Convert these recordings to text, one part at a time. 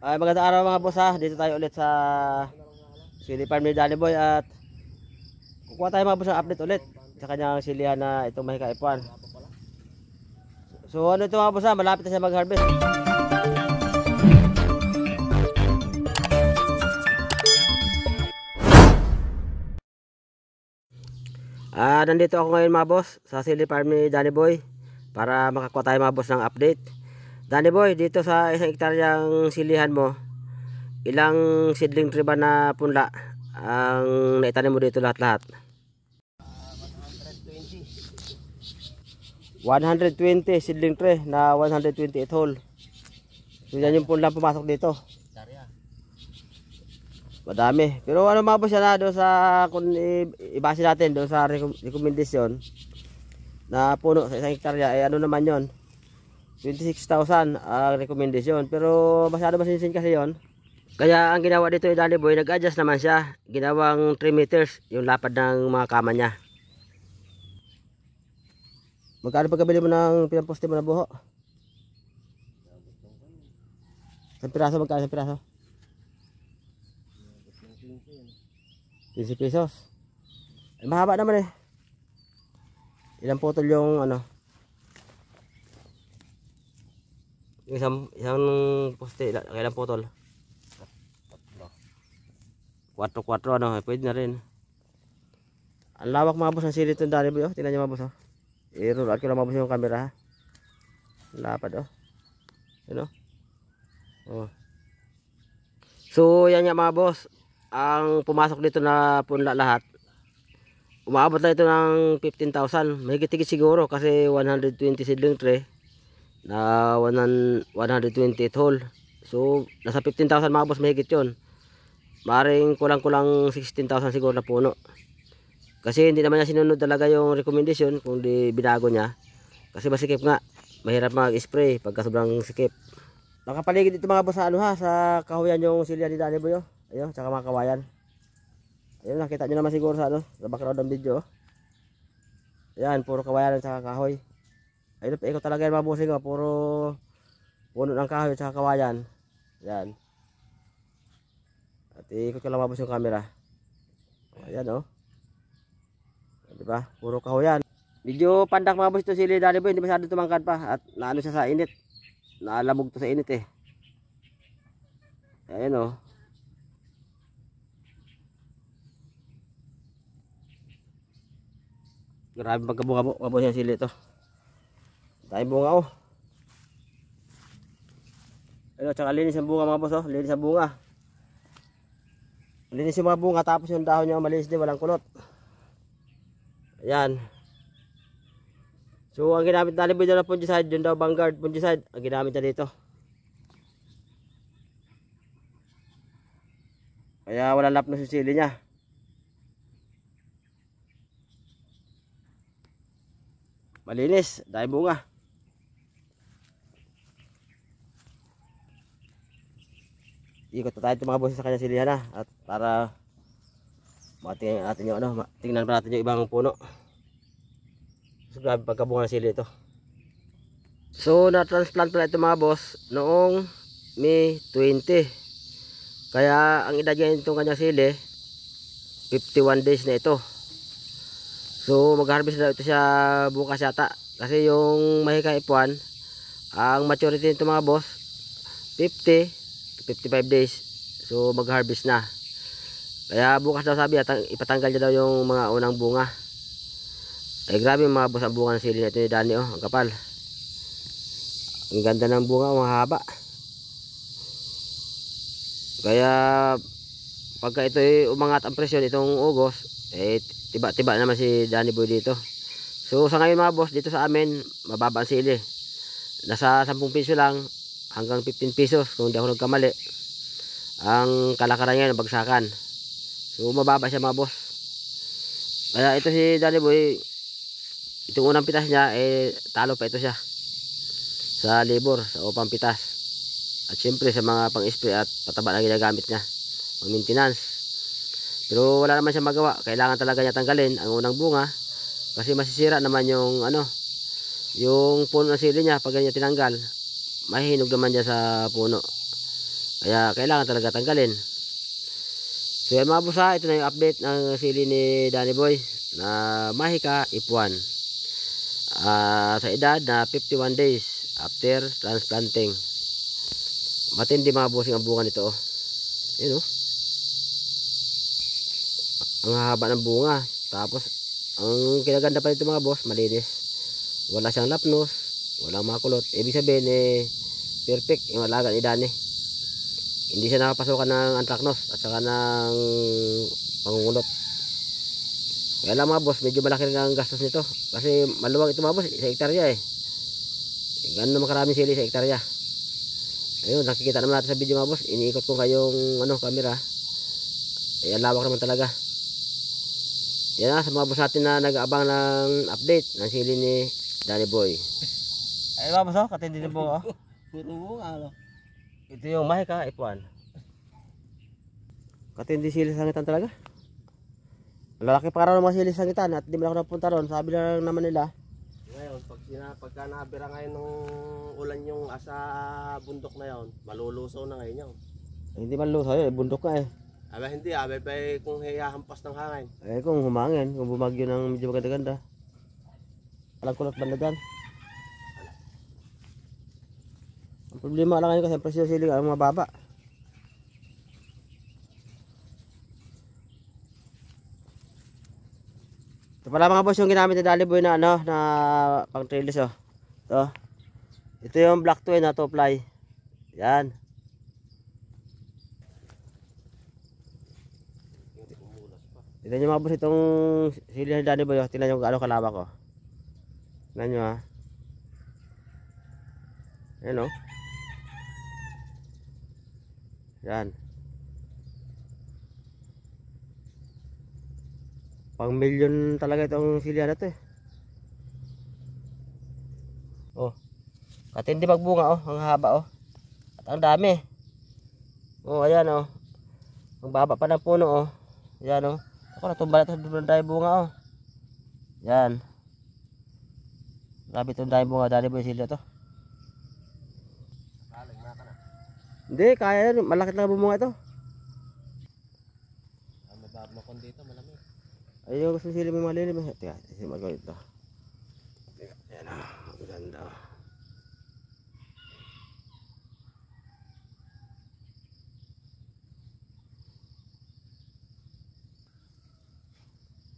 Ay, magandang araw mga boss ha. Dito tayo ulit sa Sili Farm ni Danny Boy at kukuha tayo mga boss ng update ulit sa kanyang silihan na itong Mahika F1. So ano ito mga boss ha, malapit na siya mag-harvest. Nandito ako ngayon mga boss sa Sili Farm ni Danny Boy para makakuha tayo mga boss ng update. Danny Boy, dito sa 1 hektaryang silihan mo, ilang seedling tree ba na punla ang naitanim mo dito lahat-lahat? 120 seedling tray na 128 hole. So yan yung punla pumasok dito. Madami. Pero ano mga boss yan doon sa kung ibase natin doon sa recommendation na puno sa 1 hektarya ay ano naman yon, 26,000 ang recommendation. Pero masyado masinsin kasi yon. Kaya ang ginawa dito ni Danny Boy, nag-adjust naman siya. Ginawang 3 meters yung lapad ng mga kama niya. Magkano pagkabili mo ng pinamposte mo na buho? Sa piraso, magkano sa piraso? 15 pesos. Ay, mahaba naman eh. Ilang putol yung ano? Yung isang poste, ilang putol? 4-4 ano, pwede na rin. Ang lawak mga boss ng sili itong Danny Boy, oh. Tingnan nyo mga boss, oh. I-roll out ko lang mga boss yung camera, ha. Lapad, oh. Ano? Oh. So, yan nga mga boss. Ang pumasok dito na punla lahat, umaabot na ito ng 15,000. Mahigit-higit siguro kasi 120 seedling tray na 128 hole. So, nasa 15,000 mga boss, mahigit yun. Maring kulang-kulang 16,000 siguro na puno. Kasi hindi naman niya sinunod talaga yung recommendation kung di binago niya. Kasi masikip nga. Mahirap mag-spray pagka sobrang sikip. Nakapaligid dito mga boss sa ano ha, sa kahuyan yung silya ni Danny Boy, oh. Ayun, tsaka mga kawayan. Ayun, nakita nyo naman siguro sa ano, sa background ng video, oh. Ayan, puro kawayan at tsaka kahoy. Ayun, ikot talaga yan mga bossing, oh. Puro puno ng kahoy at tsaka kawayan. Ayan. At ikot ko lang mga boss yung camera. Ayan, oh. Diba? Puro kahoyan. Medyo pandak mga boss ito sili Danny Boy, hindi masyado tumangkad pa. At naano siya sa init. Naalamog to sa init eh. Ayan, oh. Grabe pagkabunga po, mabos yung sili ito. Dahil bunga, oh. Ano, tsaka linis ang bunga mga boss, oh. Linis ang bunga. Linis yung mga bunga, tapos yung dahon niya malinis din, walang kulot. Ayan. So ang ginamit na libo na fungicide, yun daw Vanguard fungicide ang ginamit na dito. Kaya walang lap na susili niya. Malinis, dahil bunga. Ikot na tayo ito mga boss sa kanya silihan na. At para matingnan natin yung ano, tingnan pa natin yung ibang puno. So grabe pagkabunga ng sili ito. So na-transplant pala ito mga boss noong May 20. Kaya ang edad niya itong kanyang sili 51 days na ito. So mag-harvest na ito siya bukas yata. Kasi yung Mahika F1, ang maturity nito mga boss 50 to 55 days. So mag-harvest na. Kaya bukas daw sabi ipatanggal niya daw yung mga unang bunga. Ay grabe mga boss ang bunga ng sili nito ni Danny, oh. Ang kapal. Ang ganda ng bunga, mahaba. Kaya pagka ito umangat ang presyon itong August, tiba-tiba naman si Danny Boy dito. So sa ngayon mga boss, dito sa amin mababa ang sili. Nasa 10 piso lang hanggang 15 pesos kung hindi ako nagkamali. Ang kalakaran niya bagsakan. So mababa siya mga boss. Kaya ito si Danny Boy, itong unang pitas niya talo pa ito siya sa labor, sa upang pitas. At syempre sa mga pang-spray at pataba na ginagamit niya, pang maintenance. Pero wala naman siya magawa, kailangan talaga niya tanggalin ang unang bunga kasi masisira naman yung ano, yung puno ng sili niya. Pag ganyan tinanggal, mahihinog naman niya sa puno. Kaya kailangan talaga tanggalin. So yan mga boss ha, ito na yung update ng sili ni Danny Boy na Mahika F1. Sa edad na 51 days after transplanting. Matindi mga bossing ang bunga nito. Yun oh. Ang haba ng bunga. Tapos ang kinaganda pa nito mga boss, malinis. Wala siyang lapnos, walang makulot. Ibig sabihin perfect yung alaga ni Danny. Hindi siya nakapasukan ng anthracnose at saka ng pangungulot. Kaya lang mga boss, medyo malaki rin ang gastos nito. Kasi maluwag ito mga boss, sa hektarya Gano'n naman karaming sili sa hektarya. Ayun, nakikita naman natin sa video mga boss. Iniikot ko kayong camera. Ang lawak naman talaga. Yan na, sa mga boss natin na nag-aabang ng update ng sili ni Danny Boy. Ayun mga boss, katindi na po. Puro ano. Ito yung Mahika F1. Katindi sili sa sangitan talaga. Malalaki pa raw ng mga sili sa sangitan at di mo ako napunta ron. Sabi lang naman nila. Ngayon, pagka nabira ngayon ng ulan yung asa bundok na yon, malulusaw na ngayon yun. Hindi man lusaw yun, bundok ka Aba hindi, kung hiyahampas ng hangin. Kung humangin, kung bumagyo ng medyo maganda-ganda. Walang kulot banda dyan. Ang problema lang ngayon kasi ang presyo sili ang mababa. Ito pala mga boss yung ginamit ni Danny Boy na na pang trellis Ito. Ito yung black twin na top ply. Yan. Tignan nyo mga boss itong sili ni Danny Boy. Tignan nyo kung ano kalawak ko. Tignan nyo Ayan Yan. Pang milyon talaga itong sili na to Katindi magbunga ang haba At ang dami. Ayan Ang baba pa ng puno Ayan Ako natumba na ito sa dahil bunga Yan. Grabe itong dahil bunga. Dahil bunga sili na to. Hindi, kaya yan. Malaki lang bumunga ito. Mababmakon dito, malamig. Ayun, gusto sila may malilim. Teka, isiman ko ito. Yan maganda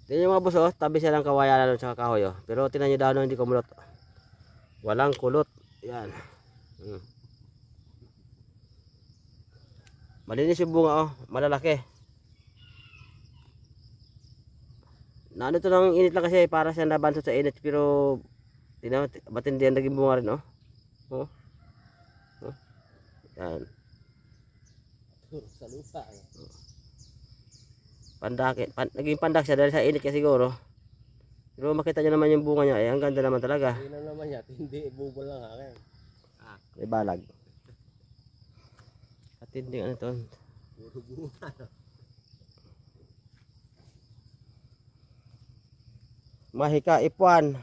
Tingnan nyo mga boss tabi siya ng kawayan sa kahoy Pero tingnan nyo daw hindi kumulot. Walang kulot. Yan. Malinis yung bunga malalaki. Naano to ng init lang kasi para siya nabansot sa init pero tingnan matindi ang naging bunga rin Yan. Sa lupa Naging pandak siya dahil sa init kasi siguro. Pero makita nyo naman yung bunga niya ang ganda naman talaga. Hindi na naman yan, hindi bubol lang akin. May balag. Katindi ano ito. Puro bunga Mahika F1.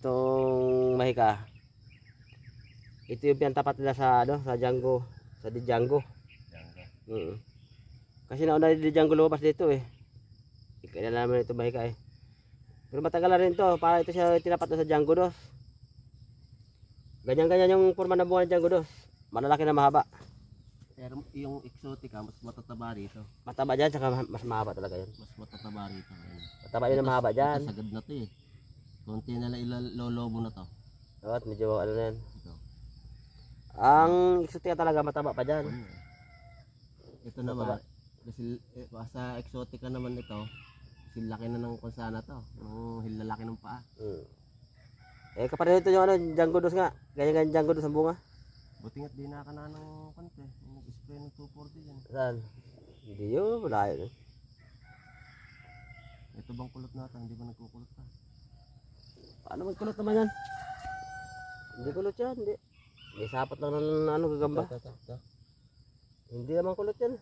Itong Mahika. Ito yung pinatapat nila sa sa Django, sa Django. Kasi nauna di Django lumabas dito Kaya naman ito Mahika Pero matagal na rin ito, para ito siya tinapat sa Django dos. Ganyan-ganyan yung forma ng bunga ng Django dos. Malalaki na mahaba. Pero yung exotica, mas matataba rito. Mataba dyan, saka mas mahaba talaga yun. Mas matataba rito. Mataba yun na mahaba dyan. Sagad na ito Kunti na lang ilolobo na to. At medyo ano na yan. Ito. Ang exotica talaga mataba pa dyan. Ito naman, kasi sa exotica naman ito, laki na ng konsana to. Ang hilalaki ng paa. Kapareho ito yung Django dos nga. Ganyan-ganyan Django dos ang bunga. Buti nga't di nakana ng konti. Nag-spray ng 240 dyan. Saan? Hindi yun, wala yun Ito bang kulot natin? Hindi ba nagkukulot pa? Paano magkulot naman yan? Hindi kulot yan, hindi. May sapat lang ng gagamba. Hindi naman kulot yan.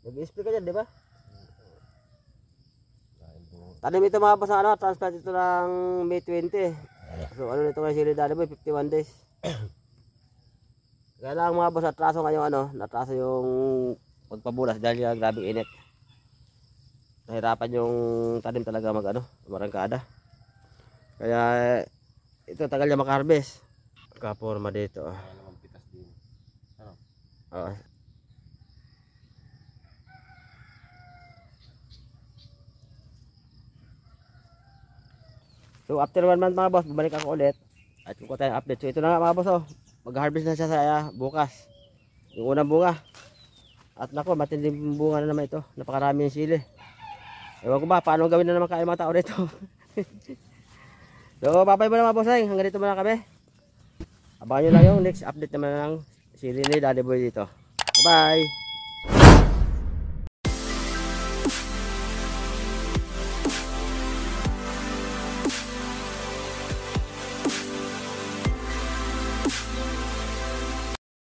Nag-i-spray ka dyan, di ba? Tanim ito mga boss transplant ito ng May 20. So ano nito kay sili Danny Boy, 51 days. Kaya lang mga boss, natraso ngayon natraso yung pagpabulas dahil yung grabing init. Nahirapan yung tanim talaga marangkada. Kaya ito tagal niya maka-harvest. Kaporma dito. Kaya naman pitas din. Ano? Oh. So after 1 month mga boss, bumalik ako ulit at kukuha tayo ng update. So ito na nga mga boss, mag-harvest na siya sa bukas. Yung unang bunga. At nako, matinding bunga na naman ito. Napakarami yung sili. Ewan ko ba, paano gawin na naman kayo mga tao dito. So babay mo na mga boss, hanggang dito muna kami. Abangan nyo lang yung next update naman ng sili ni Daddy Boy dito. Bye bye!